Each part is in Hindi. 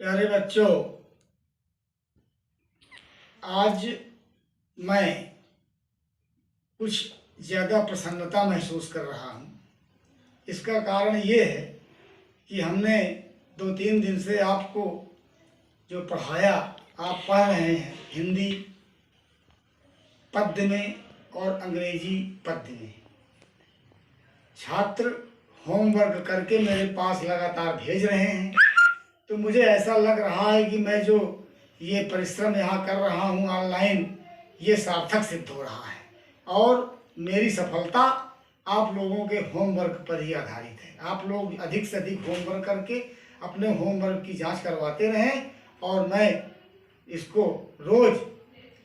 प्यारे बच्चों, आज मैं कुछ ज़्यादा प्रसन्नता महसूस कर रहा हूँ। इसका कारण ये है कि हमने 2-3 दिन से आपको जो पढ़ाया, आप पढ़ रहे हैं हिंदी पद्य में और अंग्रेजी पद्य में। छात्र होमवर्क करके मेरे पास लगातार भेज रहे हैं, तो मुझे ऐसा लग रहा है कि मैं जो ये परिश्रम यहाँ कर रहा हूँ ऑनलाइन, ये सार्थक सिद्ध हो रहा है और मेरी सफलता आप लोगों के होमवर्क पर ही आधारित है। आप लोग अधिक से अधिक होमवर्क करके अपने होमवर्क की जांच करवाते रहें और मैं इसको रोज़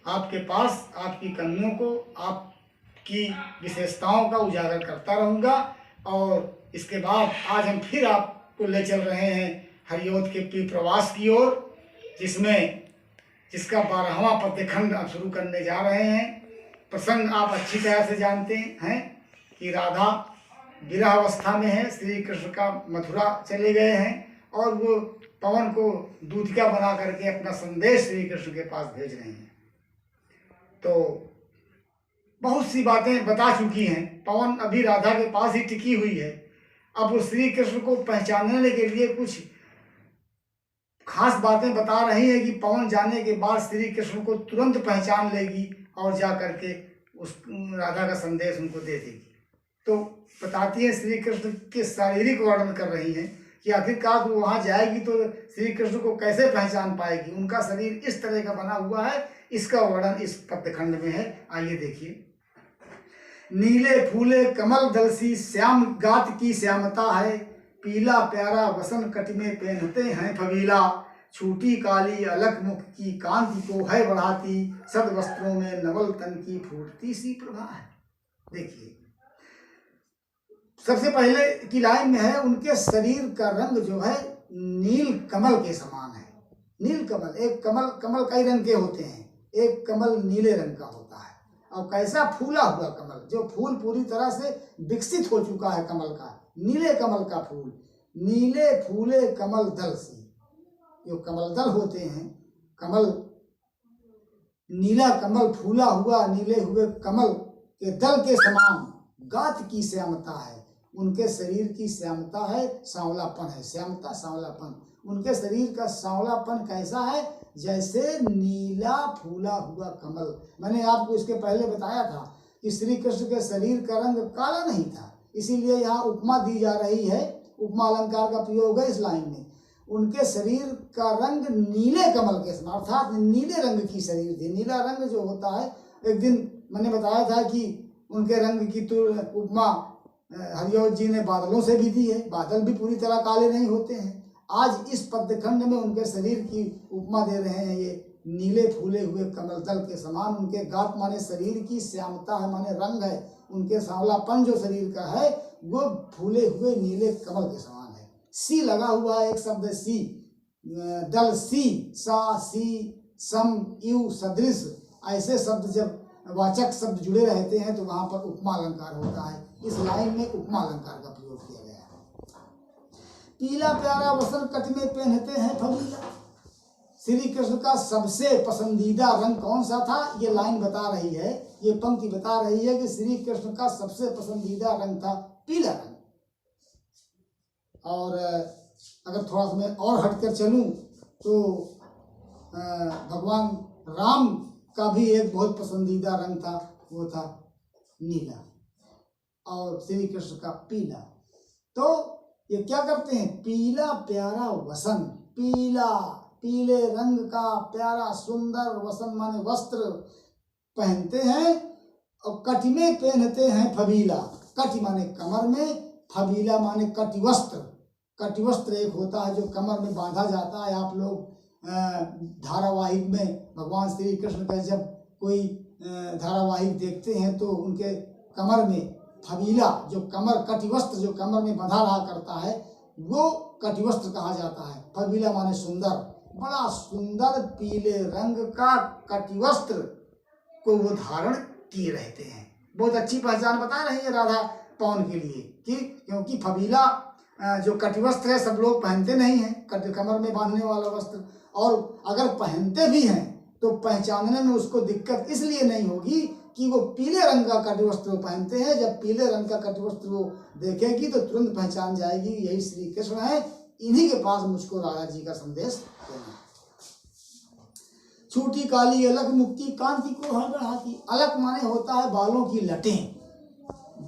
आपके पास आपकी कमियों को, आपकी विशेषताओं का उजागर करता रहूँगा। और इसके बाद आज हम फिर आपको ले चल रहे हैं हरिओद के प्रवास की ओर, जिसका 12वां पद्यखंड अब शुरू करने जा रहे हैं। प्रसंग आप अच्छी तरह से जानते हैं कि राधा विरह अवस्था में है, श्री कृष्ण का मथुरा चले गए हैं और वो पवन को दूतिका बना करके अपना संदेश श्री कृष्ण के पास भेज रहे हैं। तो बहुत सी बातें बता चुकी हैं। पवन अभी राधा के पास ही टिकी हुई है। अब वो श्री कृष्ण को पहचानने के लिए कुछ खास बातें बता रही है कि पवन जाने के बाद श्री कृष्ण को तुरंत पहचान लेगी और जा करके उस राधा का संदेश उनको दे देगी। तो बताती है, श्री कृष्ण के शारीरिक वर्णन कर रही हैं कि आखिरकार वो वहाँ जाएगी तो श्री कृष्ण को कैसे पहचान पाएगी। उनका शरीर इस तरह का बना हुआ है, इसका वर्णन इस पद्यखंड में है। आइए देखिए। नीले फूले कमल दल सी श्याम गात की श्यामता है, पीला प्यारा वसन कट में पहनते हैं फबीला, छूटी काली अलग मुख की कांति को है बढ़ाती, सद वस्त्रों में नवल तन की फूटती सी प्रभा है। देखिए, सबसे पहले की लाइन में है, उनके शरीर का रंग जो है नील कमल के समान है। नील कमल, एक कमल कई रंग के होते हैं, एक कमल नीले रंग का होता है। और कैसा फूला हुआ कमल, जो फूल पूरी तरह से विकसित हो चुका है कमल का, नीले कमल का फूल। नीले फूले कमल दल से, जो कमल दल होते हैं, कमल नीला कमल फूला हुआ नीले हुए कमल के दल के समान गात की श्यामता है। उनके शरीर की श्यामता है, सांवलापन है, श्यामता सांवलापन। उनके शरीर का सांवलापन कैसा है, जैसे नीला फूला हुआ कमल। मैंने आपको इसके पहले बताया था कि श्री कृष्ण के शरीर का रंग काला नहीं था, इसीलिए यहाँ उपमा दी जा रही है, उपमा अलंकार का प्रयोग है इस लाइन में। उनके शरीर का रंग नीले कमल के समान, अर्थात नीले रंग की शरीर थी। नीला रंग जो होता है, एक दिन मैंने बताया था कि उनके रंग की तो उपमा हरिओद जी ने बादलों से भी दी है। बादल भी पूरी तरह काले नहीं होते हैं। आज इस पद्यखंड में उनके शरीर की उपमा दे रहे हैं, ये नीले फूले हुए कमल दल के समान। उनके गात माने शरीर की, श्यामता है माने रंग है, उनके सांवलापन जो शरीर का है वो फूले हुए नीले कमल के समान है। सी लगा हुआ है, एक शब्द सी, दल सी, सा सी सम यू सदृश, ऐसे शब्द जब वाचक शब्द जुड़े रहते हैं तो वहां पर उपमा अलंकार होता है। इस लाइन में उपमा अलंकार का प्रयोग किया गया है। पीला प्यारा वसन कट में पहनते हैं फबीला। श्री कृष्ण का सबसे पसंदीदा रंग कौन सा था, ये लाइन बता रही है, ये पंक्ति बता रही है कि श्री कृष्ण का सबसे पसंदीदा रंग था पीला रंग। और अगर थोड़ा सा मैं और हटकर चलूं तो भगवान राम का भी एक बहुत पसंदीदा रंग था, वो था नीला, और श्री कृष्ण का पीला। तो ये क्या करते हैं, पीला प्यारा वसन, पीला पीले रंग का प्यारा सुंदर वसन माने वस्त्र पहनते हैं, और कट में पहनते हैं फबीला। कट माने कमर में, फबीला माने कटिवस्त्र। कटिवस्त्र एक होता है जो कमर में बांधा जाता है। आप लोग धारावाहिक में भगवान श्री कृष्ण का जब कोई धारावाहिक देखते हैं तो उनके कमर में फबीला, जो कमर कटिवस्त्र जो कमर में बंधा रहा करता है, वो कटिवस्त्र कहा जाता है। फबीला माने सुंदर, बड़ा सुंदर पीले रंग का कटिवस्त्र को वो धारण किए रहते हैं। बहुत अच्छी पहचान बता रही है राधा पवन के लिए कि क्योंकि फबीला जो कटिवस्त्र है सब लोग पहनते नहीं हैं, कमर में बांधने वाला वस्त्र, और अगर पहनते भी हैं तो पहचानने में उसको दिक्कत इसलिए नहीं होगी कि वो पीले रंग का कटिवस्त्र पहनते हैं। जब पीले रंग का कटिवस्त्र वो देखेगी तो तुरंत पहचान जाएगी यही श्री कृष्ण है, इन्हीं के पास मुझको राधा जी का संदेश देना। छोटी काली अलग मुक्ति कांति को हर बढ़ाती। अलग माने होता है बालों की लटें,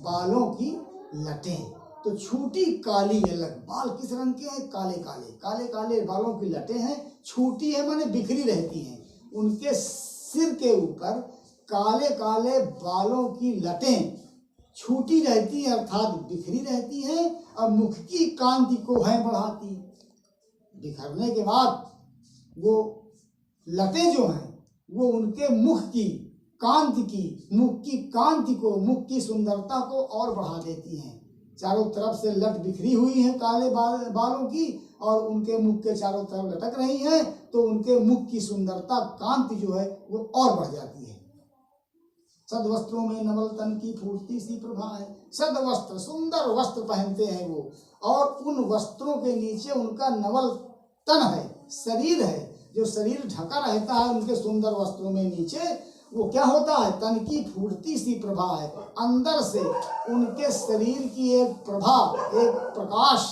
बालों की लटें। तो छोटी काली अलग, बाल किस रंग के हैं? काले काले, काले काले बालों की लटें हैं। छोटी है माने बिखरी रहती हैं, उनके सिर के ऊपर काले काले बालों की लटें छूटी रहती हैं अर्थात बिखरी रहती हैं, और मुख की कांति को है बढ़ाती। बिखरने के बाद वो लटें जो हैं वो उनके मुख की कांति की, मुख की कांति को, मुख की सुंदरता को और बढ़ा देती हैं। चारों तरफ से लट बिखरी हुई है काले बालों की, और उनके मुख के चारों तरफ लटक रही हैं, तो उनके मुख की सुंदरता कांति जो है वो और बढ़ जाती है। सदवस्त्रों में नवल तन की फूटती सी प्रभा है। सदवस्त्र, सुंदर वस्त्र पहनते हैं वो, और उन वस्त्रों के नीचे उनका नवल तन है, शरीर है, जो शरीर ढका रहता है उनके सुंदर वस्त्रों में नीचे वो क्या होता है? तन की फूटती सी प्रभा है। अंदर से उनके शरीर की एक प्रभा, एक प्रकाश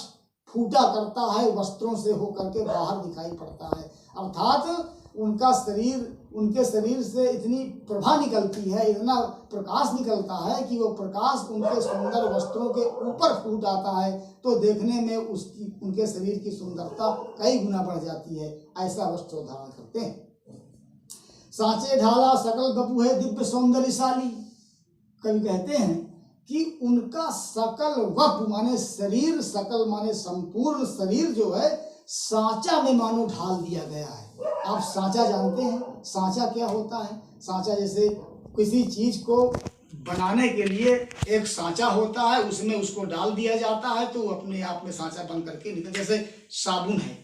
फूटा करता है, वस्त्रों से होकर के बाहर दिखाई पड़ता है। अर्थात उनका शरीर, उनके शरीर से इतनी प्रभा निकलती है, इतना प्रकाश निकलता है कि वो प्रकाश उनके सुंदर वस्त्रों के ऊपर फूट आता है, तो देखने में उसकी, उनके शरीर की सुंदरता कई गुना बढ़ जाती है। ऐसा वस्त्र धारण करते हैं। सांचे ढाला सकल बपू है दिव्य सौंदर्यशाली। कवि कहते हैं कि उनका सकल वप माने शरीर, सकल माने संपूर्ण शरीर जो है सांचा में मानो ढाल दिया गया है। आप सांचा जानते हैं? सांचा क्या होता है? सांचा जैसे किसी चीज को बनाने के लिए एक सांचा होता है, उसमें उसको डाल दिया जाता है तो अपने आप में सांचा बन करके निकल। जैसे साबुन है,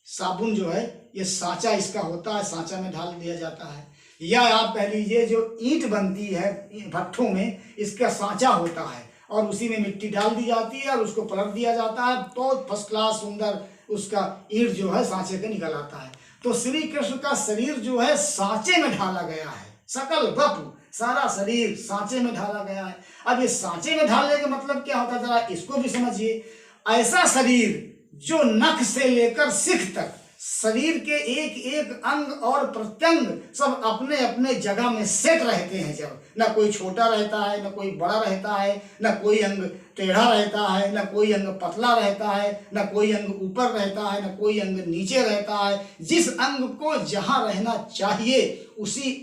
साबुन जो है ये सांचा इसका होता है, सांचा में डाल दिया जाता है। या आप कह लीजिए जो ईंट बनती है भट्ठों में, इसका सांचा होता है, और उसी में मिट्टी डाल दी जाती है और उसको पलट दिया जाता है, बहुत फर्स्ट क्लास सुंदर उसका ईंट जो है सांचे के निकल आता है। तो श्री कृष्ण का शरीर जो है सांचे में ढाला गया है, सकल वपु, सारा शरीर सांचे में ढाला गया है। अब ये सांचे में ढालने का मतलब क्या होता है, जरा इसको भी समझिए। ऐसा शरीर जो नख से लेकर सिख तक शरीर के एक एक अंग और प्रत्यंग सब अपने अपने जगह में सेट रहते हैं। जब ना कोई छोटा रहता है, ना कोई बड़ा रहता है, ना कोई अंग टेढ़ा रहता है, ना कोई अंग पतला रहता है, ना कोई अंग ऊपर रहता है, ना कोई अंग नीचे रहता है। जिस अंग को जहां रहना चाहिए उसी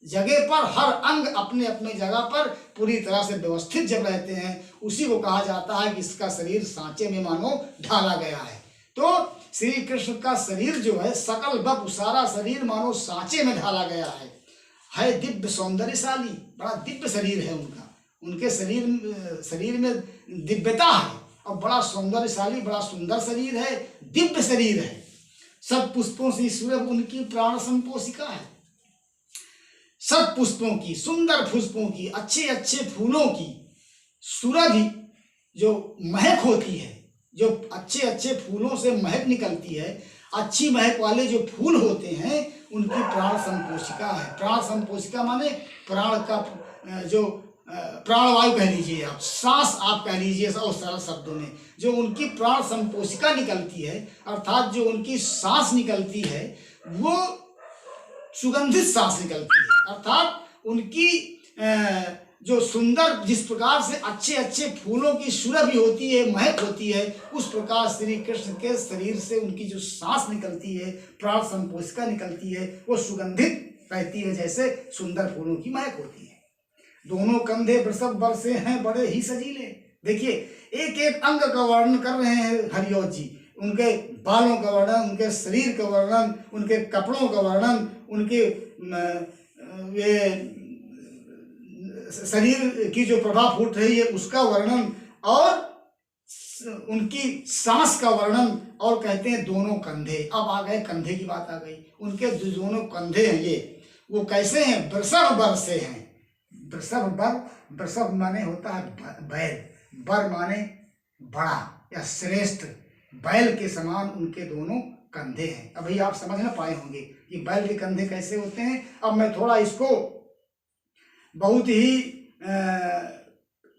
जगह पर हर अंग अपने अपने जगह पर पूरी तरह से व्यवस्थित जब रहते हैं, उसी को कहा जाता है कि इसका शरीर सांचे में मानो ढाला गया है। तो श्री कृष्ण का शरीर जो है सकल वप, सारा शरीर मानो सांचे में ढाला गया है दिव्य सौंदर्यशाली। बड़ा दिव्य शरीर है उनका, उनके शरीर में दिव्यता है और बड़ा सौंदर्यशाली, बड़ा सुंदर शरीर है, दिव्य शरीर है। सब पुष्पों से सुलभ उनकी प्राण संपोषिका है। सब पुष्पों की, सुंदर पुष्पों की, अच्छे अच्छे फूलों की सुरभि जो महक होती है, जो अच्छे अच्छे फूलों से महक निकलती है, अच्छी महक वाले जो फूल होते हैं उनकी प्राण संपोषिका है। प्राण संपोषिका माने प्राण का जो प्राणवायु कह लीजिए आप, सांस आप कह लीजिए और सरल शब्दों में, जो उनकी प्राण संपोषिका निकलती है, अर्थात जो उनकी सांस निकलती है वो सुगंधित सांस निकलती है। अर्थात उनकी जो सुंदर, जिस प्रकार से अच्छे अच्छे फूलों की सुरभि होती है, महक होती है, उस प्रकार श्री कृष्ण के शरीर से उनकी जो सांस निकलती है, प्राण संपोषिका निकलती है, वो सुगंधित रहती है, जैसे सुंदर फूलों की महक होती है। दोनों कंधे वृषभ बरसे हैं बड़े ही सजीले। देखिए एक एक अंग का वर्णन कर रहे हैं हरिओत जी, उनके बालों का वर्णन, उनके शरीर का वर्णन, उनके कपड़ों का वर्णन, उनके ये शरीर की जो प्रभा फूट रही है उसका वर्णन, और उनकी सांस का वर्णन, और कहते हैं दोनों कंधे। अब आ गए कंधे की बात आ गई। उनके जो दोनों कंधे हैं ये वो कैसे हैं? वृषभ बर से हैं। वृषभ बर, वृषभ माने होता है बैल, बर माने बड़ा, या श्रेष्ठ बैल के समान उनके दोनों कंधे हैं। अभी आप समझ ना पाए होंगे कि बैल के कंधे कैसे होते हैं। अब मैं थोड़ा इसको बहुत ही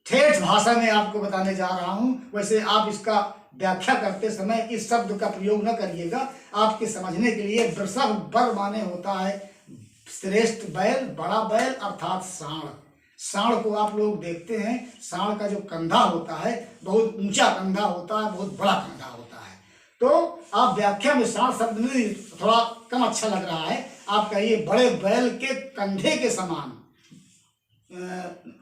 ठेठ भाषा में आपको बताने जा रहा हूं। वैसे आप इसका व्याख्या करते समय इस शब्द का प्रयोग न करिएगा। आपके समझने के लिए वृषभ बर माने होता है श्रेष्ठ बैल, बड़ा बैल अर्थात सांड। सांड को आप लोग देखते हैं, सांड का जो कंधा होता है बहुत ऊंचा कंधा होता है, बहुत बड़ा कंधा होता है। तो आप व्याख्या में सांड शब्द में थोड़ा कम अच्छा लग रहा है। आप कहिए बड़े बैल के कंधे के समान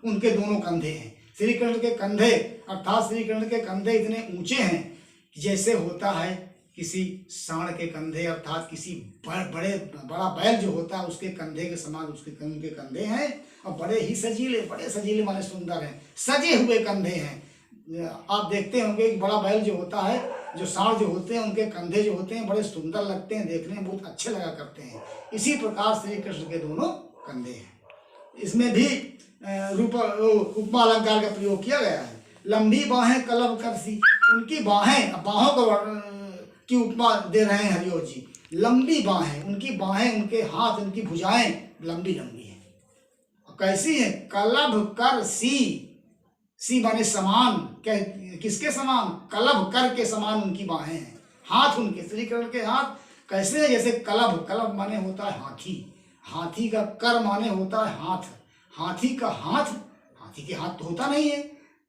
उनके दोनों कंधे हैं। श्री कृष्ण के कंधे अर्थात श्री कृष्ण के कंधे इतने ऊंचे हैं जैसे होता है किसी सांड के कंधे, अर्थात किसी बड़ा बैल जो होता है उसके कंधे के समान उनके कंधे हैं। और बड़े सजीले माने सुंदर हैं, सजे हुए कंधे हैं। आप देखते होंगे कि बड़ा बैल जो होता है, जो सांड जो होते हैं, उनके कंधे जो होते हैं बड़े सुंदर लगते हैं, देखने में बहुत अच्छे लगा करते हैं। इसी प्रकार श्री कृष्ण के दोनों कंधे हैं। इसमें भी उपमा अलंकार का प्रयोग किया गया है। लंबी बाहें कलब करसी, उनकी बाहों को की उपमा दे रहे हैं हरिओ जी। लंबी बाहें, उनकी बाहें, उनके हाथ, उनकी भुजाएं लंबी लंबी हैं। कैसी है? कलब कर सी माने समान, किसके समान? कलब कर के समान उनकी बाहें हैं। हाथ उनके श्री कृष्ण के हाथ कैसे है? जैसे कलब माने होता है हाथी का कर माने होता है हाथ। हाथी के हाथ तो होता नहीं है,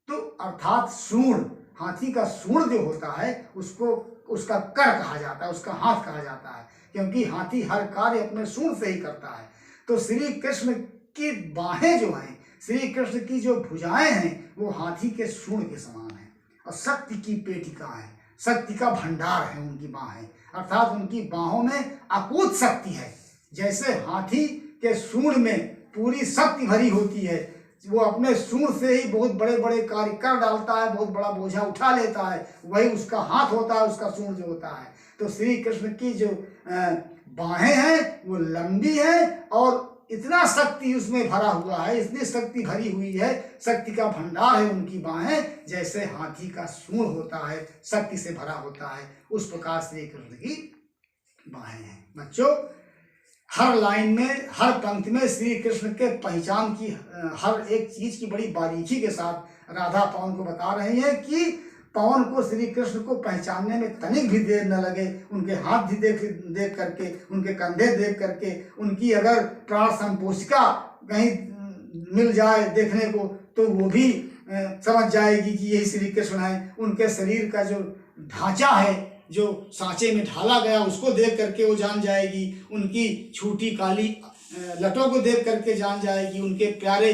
तो अर्थात सूंड, हाथी का सूंड जो होता है उसका कर कहा जाता है, उसका हाथ कहा जाता है, क्योंकि हाथी हर कार्य अपने सूंड से ही करता है। तो श्री कृष्ण की बाहें जो हैं, श्री कृष्ण की जो भुजाएं हैं वो हाथी के सूंड के समान है। और शक्ति की पेटिका है, शक्ति का भंडार है उनकी बाहें, अर्थात उनकी बाहों में अकूत शक्ति है। जैसे हाथी के सूंड में पूरी शक्ति भरी होती है, वो अपने सूंड से ही बहुत बड़े बड़े कार्य कर डालता है, बहुत बड़ा बोझा उठा लेता है, वही उसका हाथ होता है, उसका सूंड जो होता है। तो श्री कृष्ण की जो बाहें हैं वो लंबी है और इतना शक्ति उसमें भरा हुआ है, इतनी शक्ति भरी हुई है, शक्ति का भंडार है उनकी बाहें। जैसे हाथी का सूंड होता है, शक्ति से भरा होता है, उस प्रकार श्री कृष्ण की बाहें हैं। बच्चों, हर लाइन में, हर पंक्ति में श्री कृष्ण के पहचान की हर एक चीज की बड़ी बारीकी के साथ राधा पवन को बता रही है कि पवन को श्री कृष्ण को पहचानने में तनिक भी देर न लगे। उनके हाथ भी देख करके, उनके कंधे देख करके, उनकी अगर प्राण संपोषिका कहीं मिल जाए देखने को तो वो भी समझ जाएगी कि यही श्री कृष्ण है। उनके शरीर का जो ढांचा है, जो सांचे में ढाला गया, उसको देख करके वो जान जाएगी। उनकी छोटी काली लटों को देख करके जान जाएगी। उनके प्यारे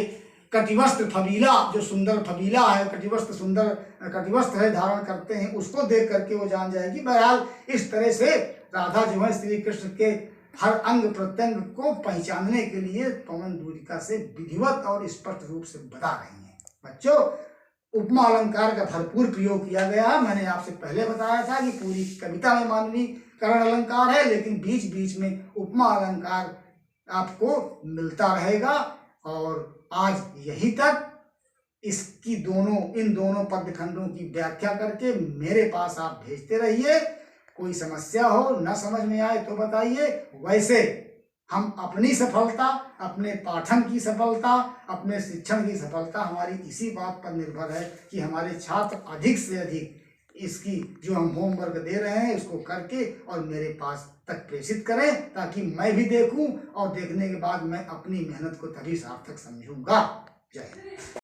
कटिवस्त्र फबीला, जो सुंदर फबीला है, सुंदर कटिवस्त्र है धारण करते हैं, उसको देख करके वो जान जाएगी। बहरहाल इस तरह से राधा जो है श्री कृष्ण के हर अंग प्रत्यंग को पहचानने के लिए पवन दूरिका से विधिवत और स्पष्ट रूप से बता रही है। बच्चों, उपमा अलंकार का भरपूर प्रयोग किया गया। मैंने आपसे पहले बताया था कि पूरी कविता में मानवीकरण अलंकार है, लेकिन बीच बीच में उपमा अलंकार आपको मिलता रहेगा। और आज यही तक इन दोनों पद्य खंडों की व्याख्या करके मेरे पास आप भेजते रहिए। कोई समस्या हो, न समझ में आए तो बताइए। वैसे हम अपनी सफलता, अपने पाठन की सफलता, अपने शिक्षण की सफलता हमारी इसी बात पर निर्भर है कि हमारे छात्र अधिक से अधिक इसकी जो हम होमवर्क दे रहे हैं इसको करके और मेरे पास तक प्रेषित करें, ताकि मैं भी देखूं और देखने के बाद मैं अपनी मेहनत को तभी सार्थक समझूंगा। जय हिंद।